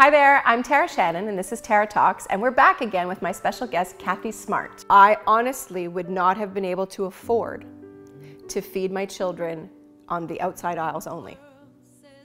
Hi there, I'm T.A.R.A. Shannon and this is T.A.R.A. Talks, and we're back again with my special guest, Kathy Smart. I honestly would not have been able to afford to feed my children on the outside aisles only.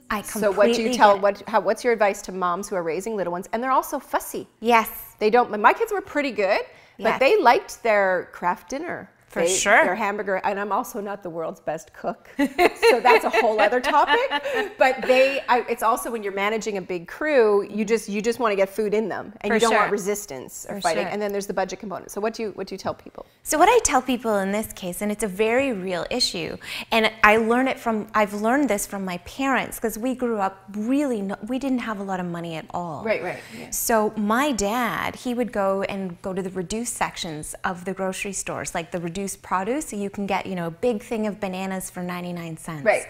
I completely So what do you tell, what's your advice to moms who are raising little ones? And they're also fussy. Yes. They don't, my kids were pretty good, but they liked their Kraft dinner. For sure. Their hamburger, and I'm also not the world's best cook, so that's a whole other topic. But it's also when you're managing a big crew, you just want to get food in them, and you don't want resistance or fighting. And then there's the budget component. So what do you tell people? So what I tell people in this case, and it's a very real issue, and I've learned this from my parents, because we grew up we didn't have a lot of money at all. Right. Yeah. So my dad, he would go to the reduced sections of the grocery stores, like the reduced produce, so you can get, a big thing of bananas for 99 cents. Right.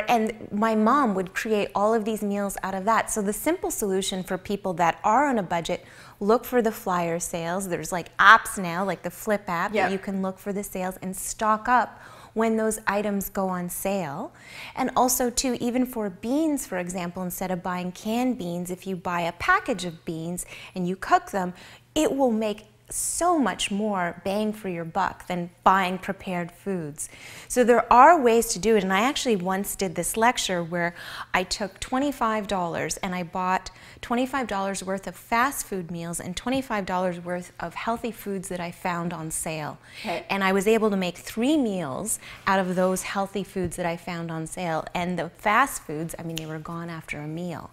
And my mom would create all of these meals out of that. So the simple solution for people that are on a budget, look for the flyer sales. There's like apps now, like the Flip app, that you can look for the sales and stock up when those items go on sale. And also too, even for beans, for example, instead of buying canned beans, if you buy a package of beans and you cook them, it will make so much more bang for your buck than buying prepared foods. So there are ways to do it, and I actually once did this lecture where I took $25 and I bought $25 worth of fast food meals and $25 worth of healthy foods that I found on sale. Okay. And I was able to make 3 meals out of those healthy foods that I found on sale, and the fast foods, I mean, they were gone after a meal.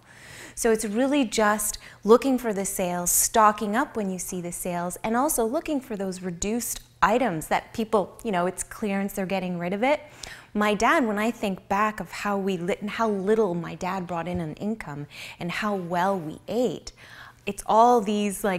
So it's really just looking for the sales, stocking up when you see the sales, and also looking for those reduced items that people, it's clearance, they're getting rid of it. My dad, when I think back of how little my dad brought in an income and how well we ate, it's all these, I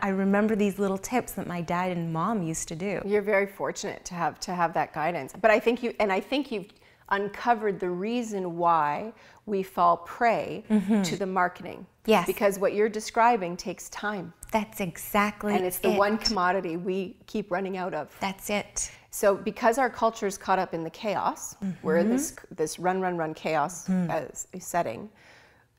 remember these little tips that my dad and mom used to do. You're very fortunate to have that guidance. But I think you've uncovered the reason why we fall prey to the marketing. Yes. Because what you're describing takes time. That's exactly it. And it's the one commodity we keep running out of. That's it. So because our culture is caught up in the chaos, we're in this run chaos as a setting,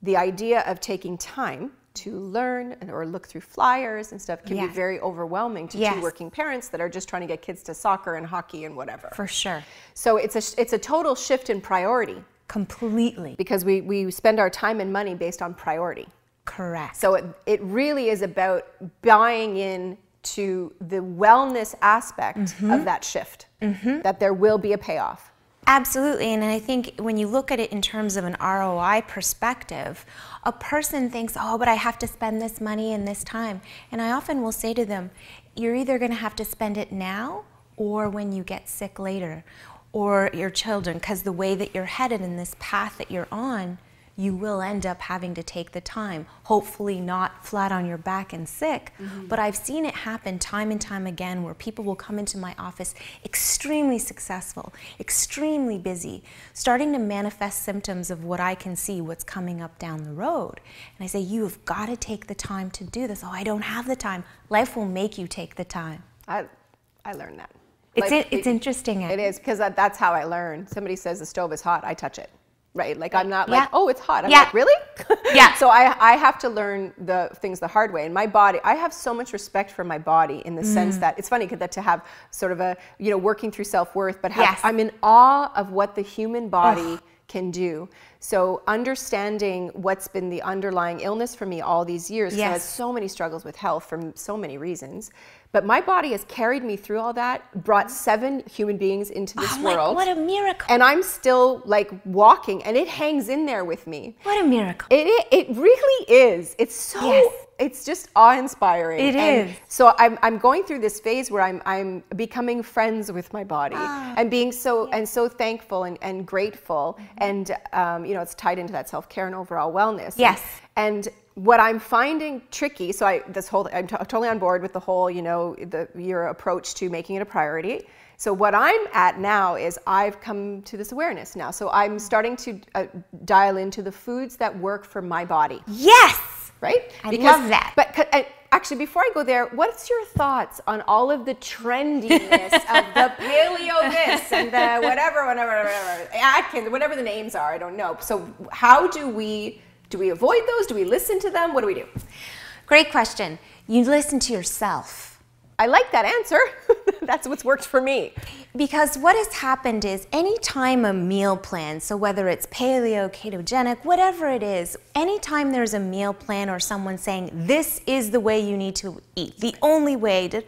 the idea of taking time to learn or look through flyers and stuff can be very overwhelming to two working parents that are just trying to get kids to soccer and hockey and whatever. For sure. So it's a total shift in priority. Completely. Because we spend our time and money based on priority. Correct. So it really is about buying in to the wellness aspect of that shift, that there will be a payoff. Absolutely, and I think when you look at it in terms of an ROI perspective, a person thinks, oh, but I have to spend this money in this time. And I often will say to them, you're either going to have to spend it now or when you get sick later, or your children, because the way that you're headed in this path that you're on, you will end up having to take the time, hopefully not flat on your back and sick, but I've seen it happen time and time again where people will come into my office extremely successful, extremely busy, starting to manifest symptoms of what I can see, what's coming up down the road. And I say, you have got to take the time to do this. Oh, I don't have the time. Life will make you take the time. I learned that. It's interesting. It is, because that's how I learned. Somebody says the stove is hot, I touch it. Right, like I'm not like, oh, it's hot. I'm like, really? Yeah. So I have to learn the things the hard way. And my body, I have so much respect for my body in the sense that it's funny that to have sort of a, working through self-worth, but I'm in awe of what the human body can do. So understanding what's been the underlying illness for me all these years, because I had so many struggles with health for so many reasons. But my body has carried me through all that, brought 7 human beings into this world. What a miracle. And I'm still like walking, and it hangs in there with me. What a miracle. It really is. It's so, it's just awe-inspiring. It is. So I'm going through this phase where I'm becoming friends with my body and being so thankful and grateful. And it's tied into that self-care and overall wellness. Yes. And what I'm finding tricky, so I'm totally on board with the whole, your approach to making it a priority. So what I'm at now is I've come to this awareness now. So I'm starting to dial into the foods that work for my body. Yes! Right? I love that. But actually, before I go there, what's your thoughts on all of the trendiness of the paleo this and the whatever, Atkins, whatever the names are, I don't know. So how do we Do we avoid those? Do we listen to them? What do we do? Great question. You listen to yourself. I like that answer. That's what's worked for me. Because what has happened is anytime a meal plan, so whether it's paleo, ketogenic, whatever it is, anytime there's a meal plan or someone saying this is the way you need to eat, the only way to,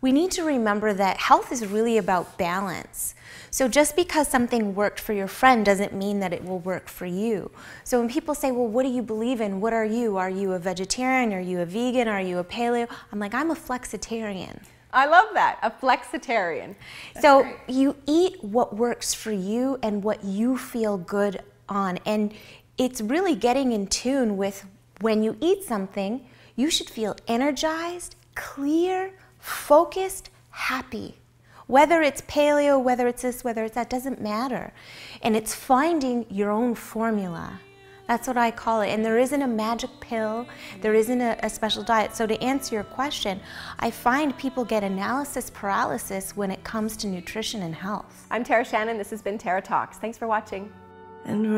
we need to remember that health is really about balance. So just because something worked for your friend doesn't mean that it will work for you. So when people say, well, what do you believe in? What are you? Are you a vegetarian? Are you a vegan? Are you a paleo? I'm like, I'm a flexitarian. I love that, a flexitarian. That's so great. You eat what works for you and what you feel good on. And it's really getting in tune with when you eat something, you should feel energized, clear, focused, happy. Whether it's paleo, whether it's this, whether it's that, doesn't matter. And it's finding your own formula. That's what I call it. And there isn't a magic pill. There isn't a special diet. So to answer your question, I find people get analysis paralysis when it comes to nutrition and health. I'm T.A.R.A. Shannon. This has been T.A.R.A. Talks. Thanks for watching. And